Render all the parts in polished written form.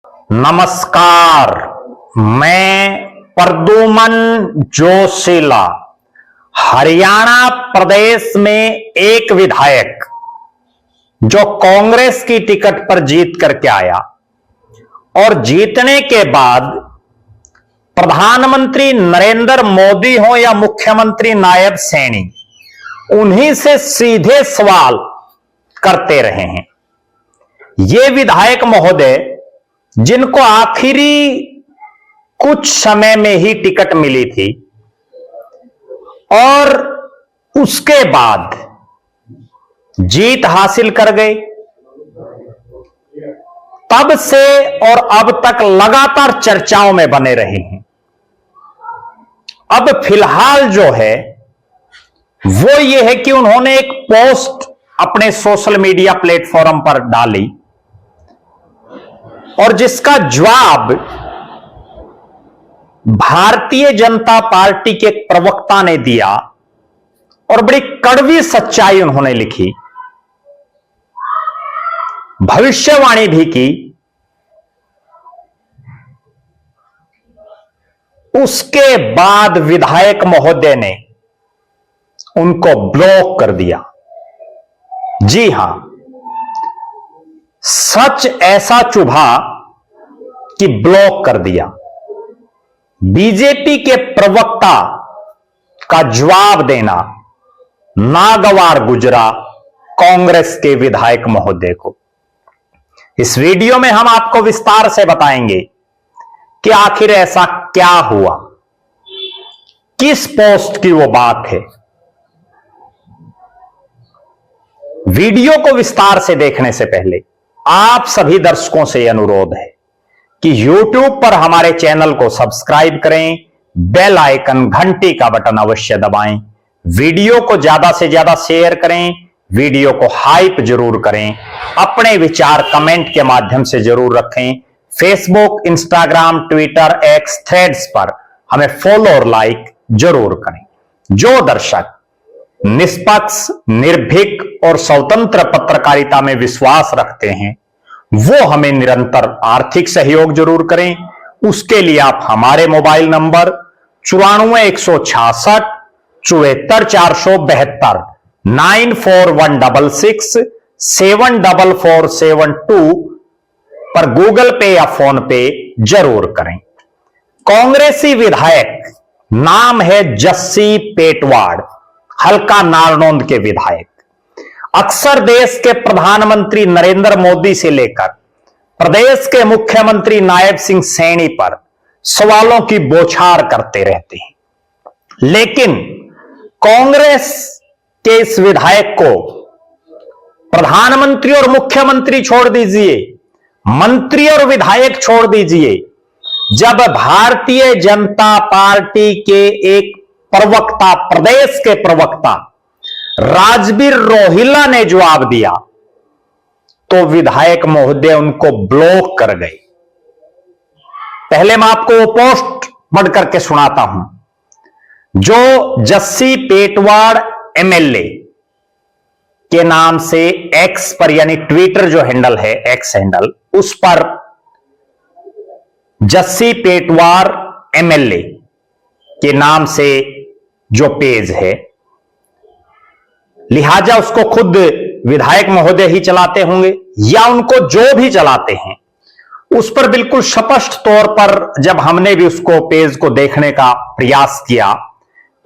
नमस्कार, मैं प्रद्युमन जोशीला हरियाणा प्रदेश में एक विधायक जो कांग्रेस की टिकट पर जीत करके आया और जीतने के बाद प्रधानमंत्री नरेंद्र मोदी हो या मुख्यमंत्री नायब सैनी, उन्हीं से सीधे सवाल करते रहे हैं। ये विधायक महोदय जिनको आखिरी कुछ समय में ही टिकट मिली थी और उसके बाद जीत हासिल कर गए, तब से और अब तक लगातार चर्चाओं में बने रहे हैं। अब फिलहाल जो है वो ये है कि उन्होंने एक पोस्ट अपने सोशल मीडिया प्लेटफॉर्म पर डाली और जिसका जवाब भारतीय जनता पार्टी के एक प्रवक्ता ने दिया और बड़ी कड़वी सच्चाई उन्होंने लिखी, भविष्यवाणी भी की। उसके बाद विधायक महोदय ने उनको ब्लॉक कर दिया। जी हां, सच ऐसा चुभा कि ब्लॉक कर दिया। बीजेपी के प्रवक्ता का जवाब देना नागवार गुजरा कांग्रेस के विधायक महोदय को। इस वीडियो में हम आपको विस्तार से बताएंगे कि आखिर ऐसा क्या हुआ, किस पोस्ट की वो बात है। वीडियो को विस्तार से देखने से पहले आप सभी दर्शकों से अनुरोध है कि YouTube पर हमारे चैनल को सब्सक्राइब करें, बेल आइकन घंटी का बटन अवश्य दबाएं, वीडियो को ज्यादा से ज्यादा शेयर करें, वीडियो को हाइप जरूर करें, अपने विचार कमेंट के माध्यम से जरूर रखें। Facebook, Instagram, Twitter, x, threads पर हमें फॉलो और लाइक जरूर करें। जो दर्शक निष्पक्ष, निर्भीक और स्वतंत्र पत्रकारिता में विश्वास रखते हैं वो हमें निरंतर आर्थिक सहयोग जरूर करें। उसके लिए आप हमारे मोबाइल नंबर 94 166 74 472 94166 74472 पर गूगल पे या फोन पे जरूर करें। कांग्रेसी विधायक नाम है जस्सी पेटवाड़, हल्का नारनौंद के विधायक। अक्सर देश के प्रधानमंत्री नरेंद्र मोदी से लेकर प्रदेश के मुख्यमंत्री नायब सिंह सैनी पर सवालों की बौछार करते रहते हैं, लेकिन कांग्रेस के इस विधायक को प्रधानमंत्री और मुख्यमंत्री छोड़ दीजिए, मंत्री और विधायक छोड़ दीजिए, जब भारतीय जनता पार्टी के एक प्रवक्ता, प्रदेश के प्रवक्ता राजबीर रोहिल्ला ने जवाब दिया तो विधायक महोदय उनको ब्लॉक कर गए। पहले मैं आपको वो पोस्ट पढ़ करके सुनाता हूं जो जस्सी पेटवाड़ एमएलए के नाम से एक्स पर, यानी ट्विटर जो हैंडल है, एक्स हैंडल, उस पर जस्सी पेटवाड़ एमएलए के नाम से जो पेज है, लिहाजा उसको खुद विधायक महोदय ही चलाते होंगे या उनको जो भी चलाते हैं, उस पर बिल्कुल स्पष्ट तौर पर जब हमने भी उसको पेज को देखने का प्रयास किया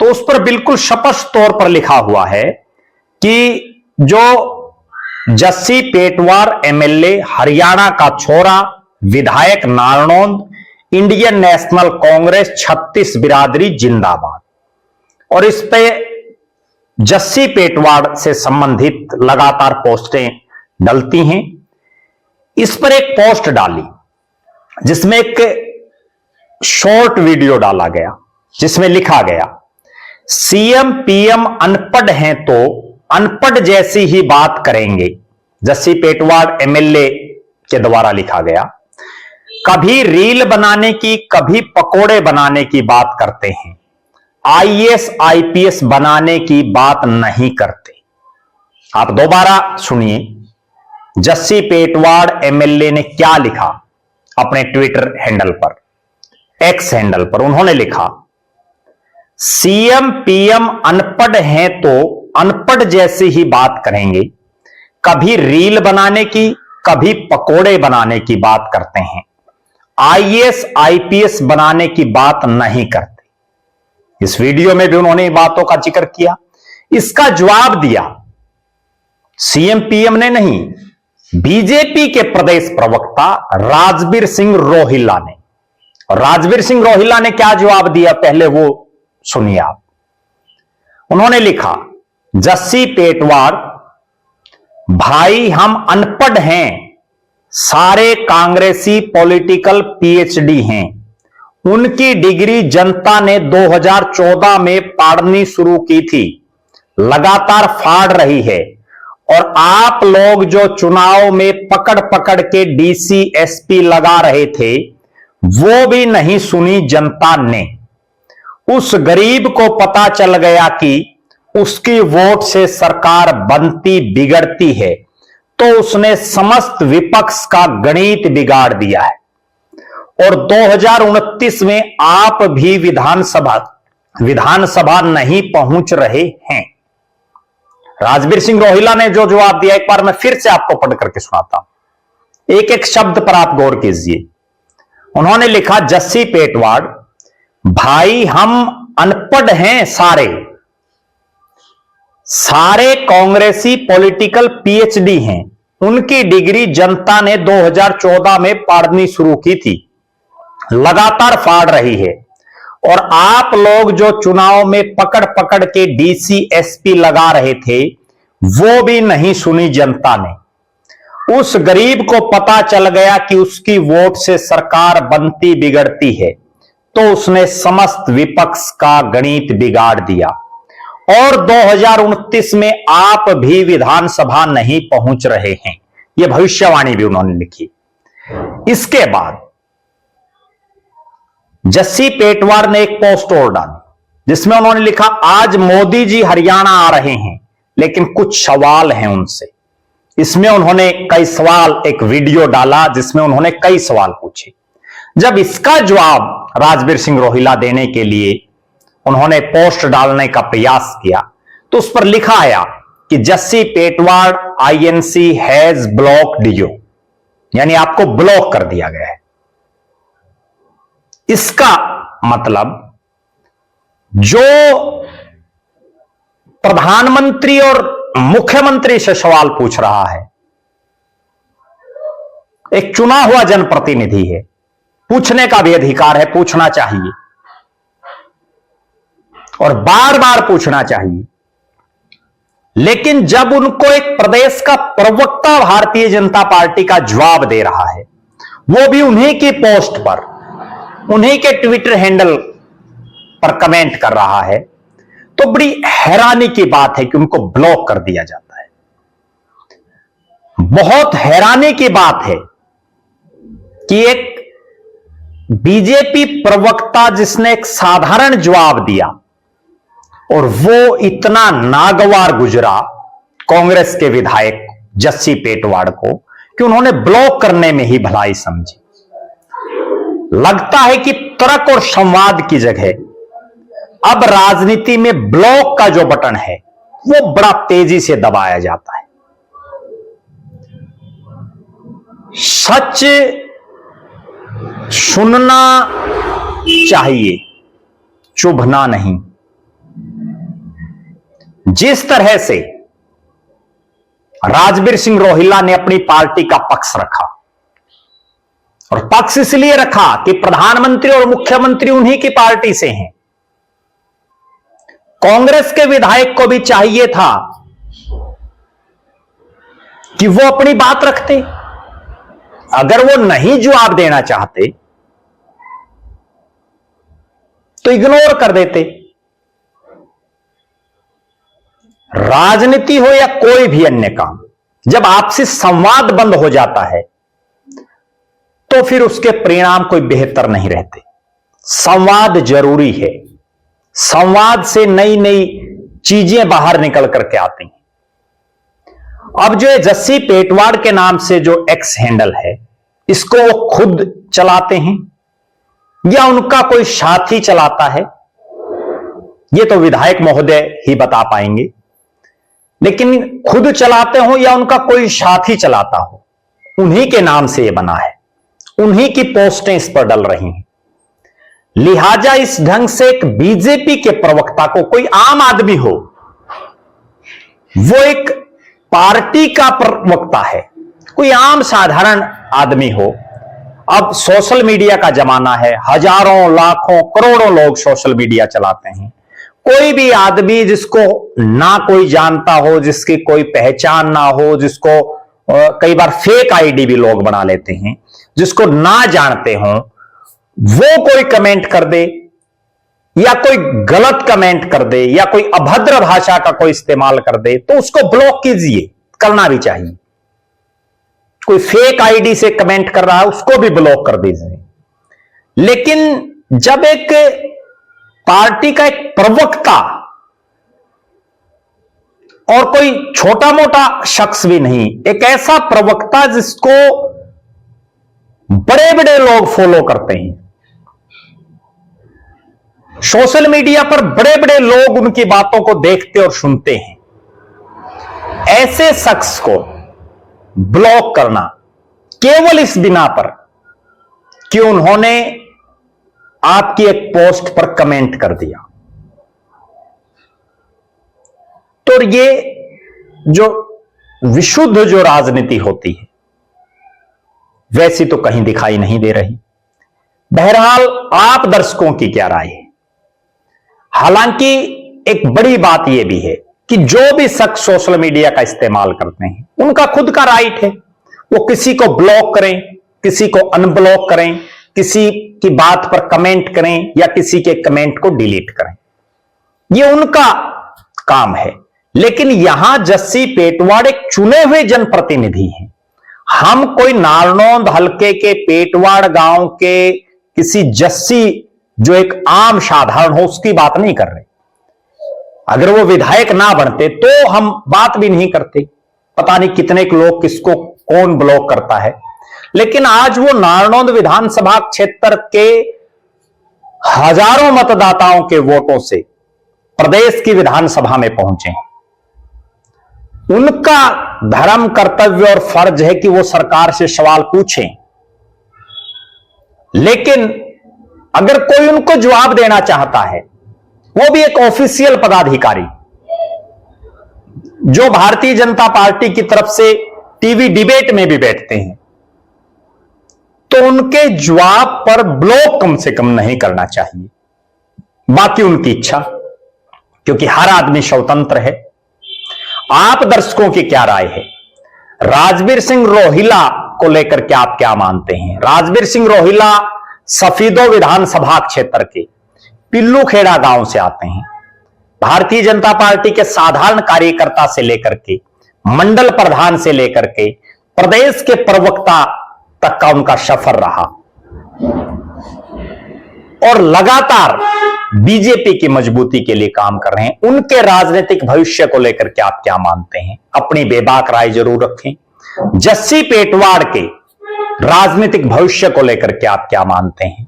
तो उस पर बिल्कुल स्पष्ट तौर पर लिखा हुआ है कि जो जस्सी पेटवाड़ एमएलए, हरियाणा का छोरा, विधायक नारनौंद, इंडियन नेशनल कांग्रेस 36 बिरादरी जिंदाबाद। और इस पे जस्सी पेटवाड़ से संबंधित लगातार पोस्टें डलती हैं। इस पर एक पोस्ट डाली जिसमें एक शॉर्ट वीडियो डाला गया जिसमें लिखा गया, सीएम पीएम अनपढ़ हैं तो अनपढ़ जैसी ही बात करेंगे। जस्सी पेटवाड़ एमएलए के द्वारा लिखा गया। कभी रील बनाने की, कभी पकोड़े बनाने की बात करते हैं, आईएएस आईपीएस बनाने की बात नहीं करते। आप दोबारा सुनिए, जस्सी पेटवाड़ एमएलए ने क्या लिखा अपने ट्विटर हैंडल पर, एक्स हैंडल पर उन्होंने लिखा, सीएम पीएम अनपढ़ हैं तो अनपढ़ जैसी ही बात करेंगे, कभी रील बनाने की कभी पकोड़े बनाने की बात करते हैं, आईएएस आईपीएस बनाने की बात नहीं करते। इस वीडियो में भी उन्होंने बातों का जिक्र किया। इसका जवाब दिया सीएम पीएम ने नहीं, बीजेपी के प्रदेश प्रवक्ता राजवीर सिंह रोहिल्ला ने। और राजवीर सिंह रोहिल्ला ने क्या जवाब दिया, पहले वो सुनिए आप। उन्होंने लिखा, जस्सी पेटवार, भाई हम अनपढ़ हैं, सारे कांग्रेसी पॉलिटिकल पीएचडी हैं, उनकी डिग्री जनता ने 2014 में फाड़नी शुरू की थी, लगातार फाड़ रही है, और आप लोग जो चुनाव में पकड़ पकड़ के डीसी एसपी लगा रहे थे वो भी नहीं सुनी जनता ने। उस गरीब को पता चल गया कि उसकी वोट से सरकार बनती बिगड़ती है, तो उसने समस्त विपक्ष का गणित बिगाड़ दिया है, और 2029 में आप भी विधानसभा नहीं पहुंच रहे हैं। राजवीर सिंह रोहिल्ला ने जो जवाब दिया, एक बार मैं फिर से आपको पढ़ करके सुनाता हूं, एक एक शब्द पर आप गौर कीजिए। उन्होंने लिखा, जस्सी पेटवाड़, भाई हम अनपढ़ हैं, सारे कांग्रेसी पॉलिटिकल पीएचडी हैं, उनकी डिग्री जनता ने 2014 में फाड़नी शुरू की थी, लगातार फाड़ रही है, और आप लोग जो चुनाव में पकड़ पकड़ के डीसी एसपी लगा रहे थे वो भी नहीं सुनी जनता ने। उस गरीब को पता चल गया कि उसकी वोट से सरकार बनती बिगड़ती है, तो उसने समस्त विपक्ष का गणित बिगाड़ दिया, और 2029 में आप भी विधानसभा नहीं पहुंच रहे हैं। यह भविष्यवाणी भी उन्होंने लिखी। इसके बाद जस्सी पेटवार ने एक पोस्ट और डाली जिसमें उन्होंने लिखा, आज मोदी जी हरियाणा आ रहे हैं, लेकिन कुछ सवाल हैं उनसे। इसमें उन्होंने कई सवाल, एक वीडियो डाला जिसमें उन्होंने कई सवाल पूछे। जब इसका जवाब राजवीर सिंह रोहिल्ला देने के लिए उन्होंने पोस्ट डालने का प्रयास किया, तो उस पर लिखा आया कि Jassi Petwar INC has blocked you, यानी आपको ब्लॉक कर दिया गया है। इसका मतलब जो प्रधानमंत्री और मुख्यमंत्री से सवाल पूछ रहा है, एक चुना हुआ जनप्रतिनिधि है, पूछने का भी अधिकार है, पूछना चाहिए और बार बार पूछना चाहिए। लेकिन जब उनको एक प्रदेश का प्रवक्ता भारतीय जनता पार्टी का जवाब दे रहा है, वो भी उन्हीं की पोस्ट पर, उन्हीं के ट्विटर हैंडल पर कमेंट कर रहा है, तो बड़ी हैरानी की बात है कि उनको ब्लॉक कर दिया जाता है। बहुत हैरानी की बात है कि एक बीजेपी प्रवक्ता जिसने एक साधारण जवाब दिया और वो इतना नागवार गुजरा कांग्रेस के विधायक जस्सी पेटवाड़ को कि उन्होंने ब्लॉक करने में ही भलाई समझी। लगता है कि तर्क और संवाद की जगह अब राजनीति में ब्लॉक का जो बटन है वो बड़ा तेजी से दबाया जाता है। सच सुनना चाहिए, चुभना नहीं। जिस तरह से राजवीर सिंह रोहिल्ला ने अपनी पार्टी का पक्ष रखा, और पक्ष इसलिए रखा कि प्रधानमंत्री और मुख्यमंत्री उन्हीं की पार्टी से हैं, कांग्रेस के विधायक को भी चाहिए था कि वो अपनी बात रखते। अगर वो नहीं जवाब देना चाहते तो इग्नोर कर देते। राजनीति हो या कोई भी अन्य काम, जब आपसी संवाद बंद हो जाता है तो फिर उसके परिणाम कोई बेहतर नहीं रहते। संवाद जरूरी है, संवाद से नई नई चीजें बाहर निकल करके आती हैं। अब जो जस्सी पेटवाड़ के नाम से जो एक्स हैंडल है, इसको वो खुद चलाते हैं या उनका कोई साथी चलाता है, ये तो विधायक महोदय ही बता पाएंगे। लेकिन खुद चलाते हो या उनका कोई साथी चलाता हो, उन्हीं के नाम से ये बना है, उन्हीं की पोस्टें इस पर डल रही हैं। लिहाजा इस ढंग से एक बीजेपी के प्रवक्ता को, कोई आम आदमी हो, वो एक पार्टी का प्रवक्ता है, कोई आम साधारण आदमी हो। अब सोशल मीडिया का जमाना है, हजारों लाखों करोड़ों लोग सोशल मीडिया चलाते हैं। कोई भी आदमी जिसको ना कोई जानता हो, जिसकी कोई पहचान ना हो, जिसको कई बार फेक आईडी भी लोग बना लेते हैं, जिसको ना जानते हो, वो कोई कमेंट कर दे या कोई गलत कमेंट कर दे या कोई अभद्र भाषा का कोई इस्तेमाल कर दे, तो उसको ब्लॉक कीजिए, करना भी चाहिए। कोई फेक आईडी से कमेंट कर रहा है, उसको भी ब्लॉक कर दीजिए। लेकिन जब एक पार्टी का एक प्रवक्ता, और कोई छोटा मोटा शख्स भी नहीं, एक ऐसा प्रवक्ता जिसको बड़े बड़े लोग फॉलो करते हैं, सोशल मीडिया पर बड़े बड़े लोग उनकी बातों को देखते और सुनते हैं, ऐसे शख्स को ब्लॉक करना केवल इस बिना पर कि उन्होंने आपकी एक पोस्ट पर कमेंट कर दिया, तो ये जो विशुद्ध जो राजनीति होती है वैसी तो कहीं दिखाई नहीं दे रही। बहरहाल आप दर्शकों की क्या राय है? हालांकि एक बड़ी बात यह भी है कि जो भी शख्स सोशल मीडिया का इस्तेमाल करते हैं, उनका खुद का राइट है, वो किसी को ब्लॉक करें, किसी को अनब्लॉक करें, किसी की बात पर कमेंट करें या किसी के कमेंट को डिलीट करें, ये उनका काम है। लेकिन यहां जस्सी पेटवाड़ एक चुने हुए जनप्रतिनिधि हैं। हम कोई नारनौंद हलके के पेटवाड़ गांव के किसी जस्सी जो एक आम साधारण हो उसकी बात नहीं कर रहे। अगर वो विधायक ना बनते तो हम बात भी नहीं करते, पता नहीं कितने लोग किसको कौन ब्लॉक करता है। लेकिन आज वो नारनौंद विधानसभा क्षेत्र के हजारों मतदाताओं के वोटों से प्रदेश की विधानसभा में पहुंचे। उनका धर्म, कर्तव्य और फर्ज है कि वो सरकार से सवाल पूछें, लेकिन अगर कोई उनको जवाब देना चाहता है, वो भी एक ऑफिशियल पदाधिकारी जो भारतीय जनता पार्टी की तरफ से टीवी डिबेट में भी बैठते हैं, तो उनके जवाब पर ब्लॉक कम से कम नहीं करना चाहिए। बाकी उनकी इच्छा, क्योंकि हर आदमी स्वतंत्र है। आप दर्शकों की क्या राय है? राजवीर सिंह रोहिला को लेकर के आप क्या मानते हैं? राजवीर सिंह रोहिला सफीदो विधानसभा क्षेत्र के पिल्लूखेड़ा गांव से आते हैं। भारतीय जनता पार्टी के साधारण कार्यकर्ता से लेकर के मंडल प्रधान से लेकर के प्रदेश के प्रवक्ता तक का उनका सफर रहा और लगातार बीजेपी की मजबूती के लिए काम कर रहे हैं। उनके राजनीतिक भविष्य को लेकर के आप क्या मानते हैं? अपनी बेबाक राय जरूर रखें। जस्सी पेटवाड़ के राजनीतिक भविष्य को लेकर के आप क्या मानते हैं,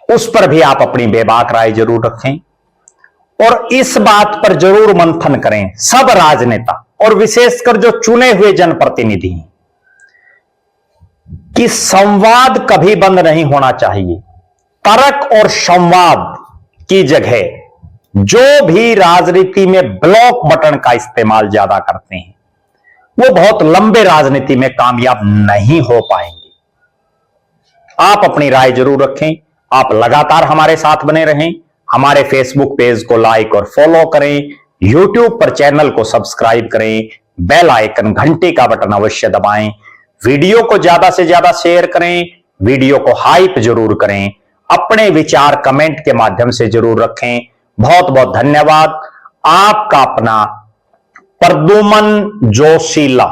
उस पर भी आप अपनी बेबाक राय जरूर रखें। और इस बात पर जरूर मंथन करें सब राजनेता और विशेषकर जो चुने हुए जनप्रतिनिधि हैं कि संवाद कभी बंद नहीं होना चाहिए। तर्क और संवाद की जगह जो भी राजनीति में ब्लॉक बटन का इस्तेमाल ज्यादा करते हैं, वो बहुत लंबे राजनीति में कामयाब नहीं हो पाएंगे। आप अपनी राय जरूर रखें। आप लगातार हमारे साथ बने रहें। हमारे फेसबुक पेज को लाइक और फॉलो करें। यूट्यूब पर चैनल को सब्सक्राइब करें। बेल आइकन, घंटी का बटन अवश्य दबाएं। वीडियो को ज्यादा से ज्यादा शेयर करें। वीडियो को हाइप जरूर करें। अपने विचार कमेंट के माध्यम से जरूर रखें। बहुत बहुत धन्यवाद। आपका अपना प्रद्युमन जोशीला।